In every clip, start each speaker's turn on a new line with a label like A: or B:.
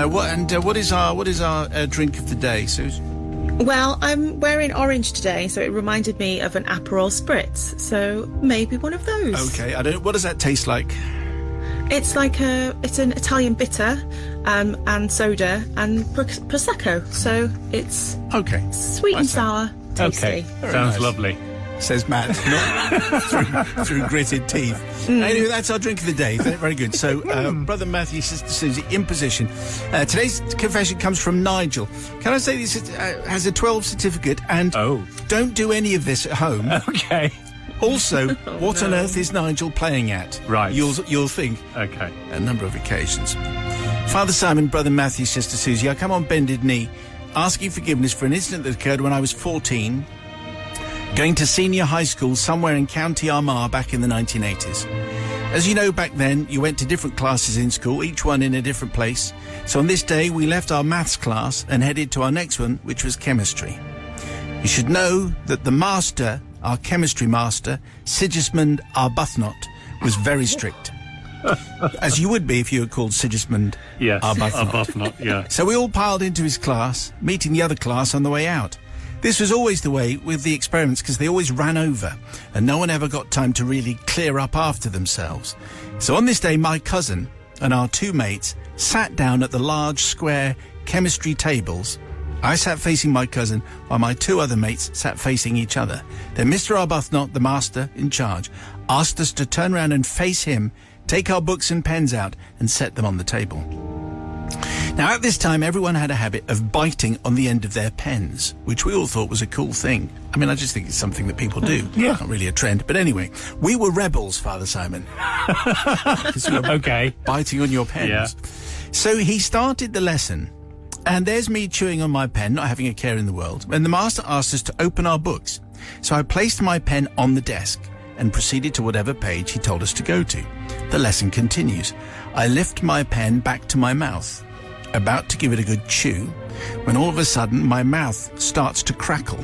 A: What is our drink of the day, Suze?
B: Well, I'm wearing orange today, so it reminded me of an Aperol Spritz. So maybe one of those.
A: Okay, what does that taste like?
B: It's like it's an Italian bitter, and soda and prosecco. So it's sweet and sour, tasty.
C: Okay, sounds lovely.
A: Says Matt, not through gritted teeth. Anyway, that's our drink of the day. Very good. So, Brother Matthew, Sister Susie, in position. Today's confession comes from Nigel. Can I say this has a 12 certificate, and don't do any of this at home.
C: Okay.
A: Also, what on earth is Nigel playing at?
C: Right.
A: You'll think.
C: Okay.
A: A number of occasions. Father Simon, Brother Matthew, Sister Susie, I come on bended knee, asking forgiveness for an incident that occurred when I was 14, going to senior high school somewhere in County Armagh back in the 1980s. As you know, back then, you went to different classes in school, each one in a different place. So on this day, we left our maths class and headed to our next one, which was chemistry. You should know that the master, our chemistry master, Sigismund Arbuthnot, was very strict. As you would be if you were called Sigismund Arbuthnot.
C: Yeah.
A: So we all piled into his class, meeting the other class on the way out. This was always the way with the experiments because they always ran over and no one ever got time to really clear up after themselves. So on this day, my cousin and our two mates sat down at the large square chemistry tables. I sat facing my cousin while my two other mates sat facing each other. Then Mr. Arbuthnot, the master in charge, asked us to turn around and face him, take our books and pens out and set them on the table. Now, at this time, everyone had a habit of biting on the end of their pens, which we all thought was a cool thing. I mean, I just think it's something that people do.
C: Yeah.
A: Not really a trend. But anyway, we were rebels, Father Simon.
C: Okay.
A: Biting on your pens.
C: Yeah.
A: So he started the lesson, and there's me chewing on my pen, not having a care in the world, and the master asked us to open our books. So I placed my pen on the desk and proceeded to whatever page he told us to go to. The lesson continues. I lift my pen back to my mouth, about to give it a good chew, when all of a sudden my mouth starts to crackle,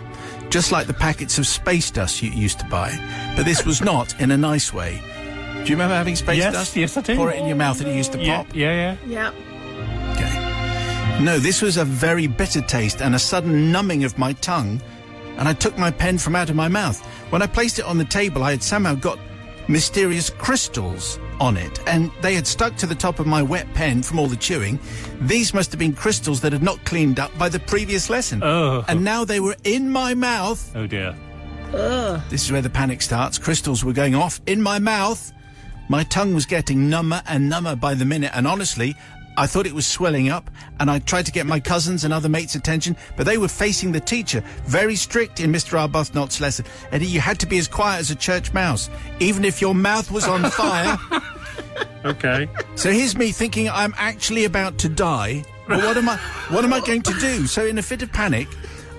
A: just like the packets of space dust you used to buy. But this was not in a nice way. Do you remember having space dust?
C: Yes, I do.
A: Pour it in your mouth and it used to pop?
C: Yeah.
A: Okay. No, this was a very bitter taste and a sudden numbing of my tongue, and I took my pen from out of my mouth. When I placed it on the table, I had somehow got mysterious crystals on it, and they had stuck to the top of my wet pen from all the chewing. These must have been crystals that had not cleaned up by the previous lesson.
C: Oh.
A: And now they were in my mouth.
C: Oh, dear.
A: This is where the panic starts. Crystals were going off in my mouth. My tongue was getting number and number by the minute, and honestly, I thought it was swelling up, and I tried to get my cousins and other mates' attention, but they were facing the teacher, very strict in Mr. Arbuthnot's lesson. And you had to be as quiet as a church mouse, even if your mouth was on fire.
C: Okay.
A: So here's me thinking I'm actually about to die. But what am I going to do? So in a fit of panic,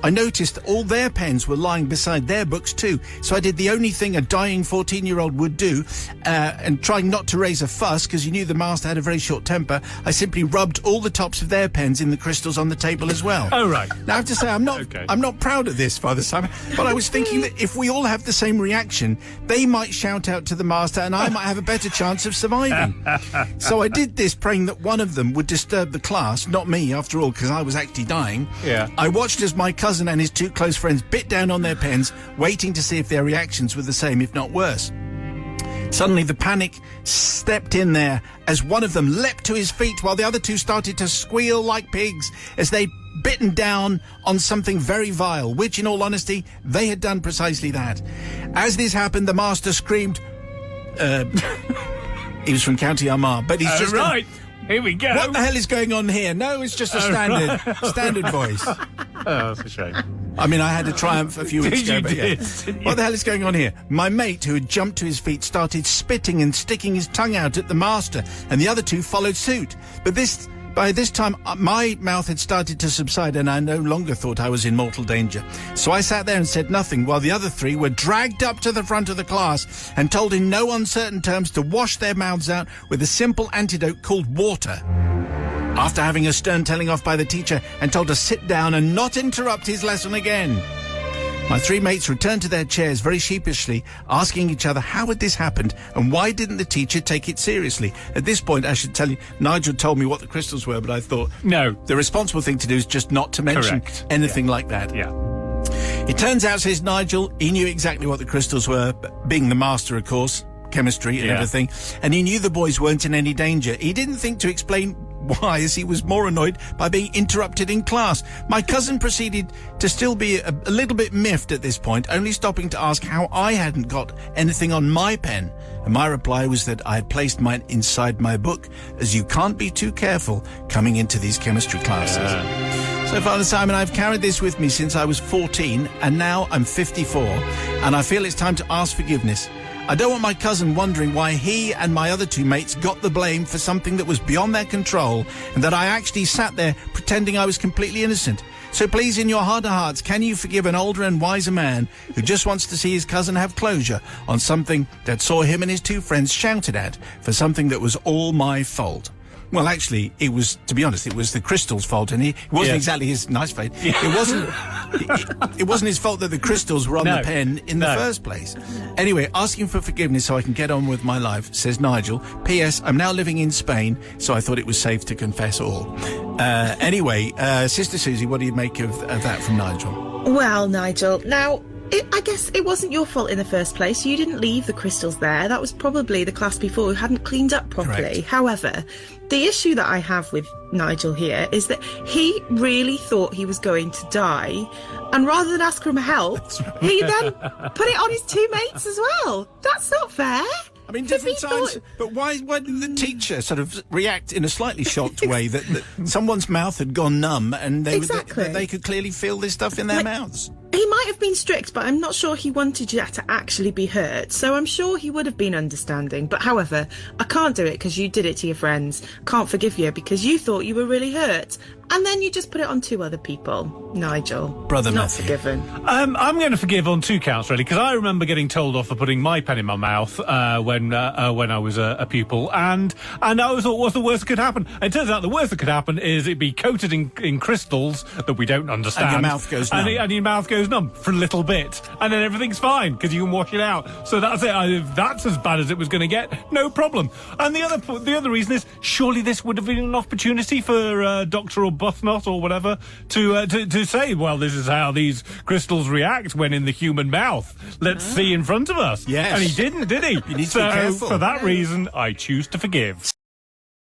A: I noticed that all their pens were lying beside their books too. So I did the only thing a dying 14-year-old would do, and trying not to raise a fuss because you knew the master had a very short temper, I simply rubbed all the tops of their pens in the crystals on the table as well.
C: Oh, right.
A: Now I have to say I'm not proud of this, Father Simon, but I was thinking that if we all have the same reaction, they might shout out to the master and I might have a better chance of surviving. So I did this praying that one of them would disturb the class, not me after all, because I was actually dying.
C: Yeah.
A: I watched as my cousin and his two close friends bit down on their pens, waiting to see if their reactions were the same, if not worse. Suddenly the panic stepped in there as one of them leapt to his feet while the other two started to squeal like pigs as they bitten down on something very vile, which in all honesty they had done precisely that. As this happened, the master screamed, he was from County Armagh, but he's just
C: right. Here we go.
A: What the hell is going on here? No, it's just a standard voice.
C: Oh, that's a shame.
A: I mean, I had a triumph a few weeks ago, but yeah. What the hell is going on here? My mate, who had jumped to his feet, started spitting and sticking his tongue out at the master, and the other two followed suit. But by this time, my mouth had started to subside, and I no longer thought I was in mortal danger. So I sat there and said nothing, while the other three were dragged up to the front of the class and told in no uncertain terms to wash their mouths out with a simple antidote called water. After having a stern telling off by the teacher and told to sit down and not interrupt his lesson again. My three mates returned to their chairs very sheepishly, asking each other how had this happened and why didn't the teacher take it seriously. At this point, I should tell you, Nigel told me what the crystals were, but I thought, no, the responsible thing to do is just not to mention anything like that.
C: Yeah.
A: It turns out, says Nigel, he knew exactly what the crystals were, being the master, of course, chemistry and everything, and he knew the boys weren't in any danger. He didn't think to explain why, as he was more annoyed by being interrupted in class. My cousin proceeded to still be a little bit miffed at this point, only stopping to ask how I hadn't got anything on my pen. And my reply was that I had placed mine inside my book, as you can't be too careful coming into these chemistry classes. So, Father Simon, I've carried this with me since I was 14, and now I'm 54, and I feel it's time to ask forgiveness. I don't want my cousin wondering why he and my other two mates got the blame for something that was beyond their control, and that I actually sat there pretending I was completely innocent. So please, in your heart of hearts, can you forgive an older and wiser man who just wants to see his cousin have closure on something that saw him and his two friends shouted at for something that was all my fault? Well, actually, it was, to be honest, it was the crystal's fault, and it wasn't exactly his nice face. It wasn't his fault that the crystals were on the pen in the first place. Anyway, asking for forgiveness so I can get on with my life, says Nigel. P.S. I'm now living in Spain, so I thought it was safe to confess all. Anyway, Sister Susie, what do you make of that from Nigel?
B: Well, Nigel, now, I guess it wasn't your fault in the first place. You didn't leave the crystals there. That was probably the class before who hadn't cleaned up properly.
A: Correct.
B: However, the issue that I have with Nigel here is that he really thought he was going to die, and rather than ask for help, he then put it on his two mates as well. That's not fair.
A: I mean, different times, but why didn't the teacher sort of react in a slightly shocked way that someone's mouth had gone numb and they could clearly feel this stuff in their mouths?
B: He might have been strict, but I'm not sure he wanted you to actually be hurt, so I'm sure he would have been understanding. But however, I can't do it because you did it to your friends. Can't forgive you because you thought you were really hurt, and then you just put it on two other people. Nigel,
A: Brother
B: not
A: Matthew.
B: forgiven.
C: I'm going to forgive on two counts, really, because I remember getting told off for putting my pen in my mouth when I was a pupil, and I thought, what's the worst that could happen? And it turns out the worst that could happen is it be coated in crystals that we don't understand.
A: And your mouth goes numb.
C: And your mouth goes numb for a little bit, and then everything's fine because you can wash it out. So that's it. If that's as bad as it was going to get, no problem. And the other reason is, surely this would have been an opportunity for Dr. Arbuthnot or whatever to say, well, this is how these crystals react when in the human mouth. Let's see in front of us.
A: Yes.
C: And he didn't, did he?
A: You need to be careful.
C: For that reason, I choose to forgive.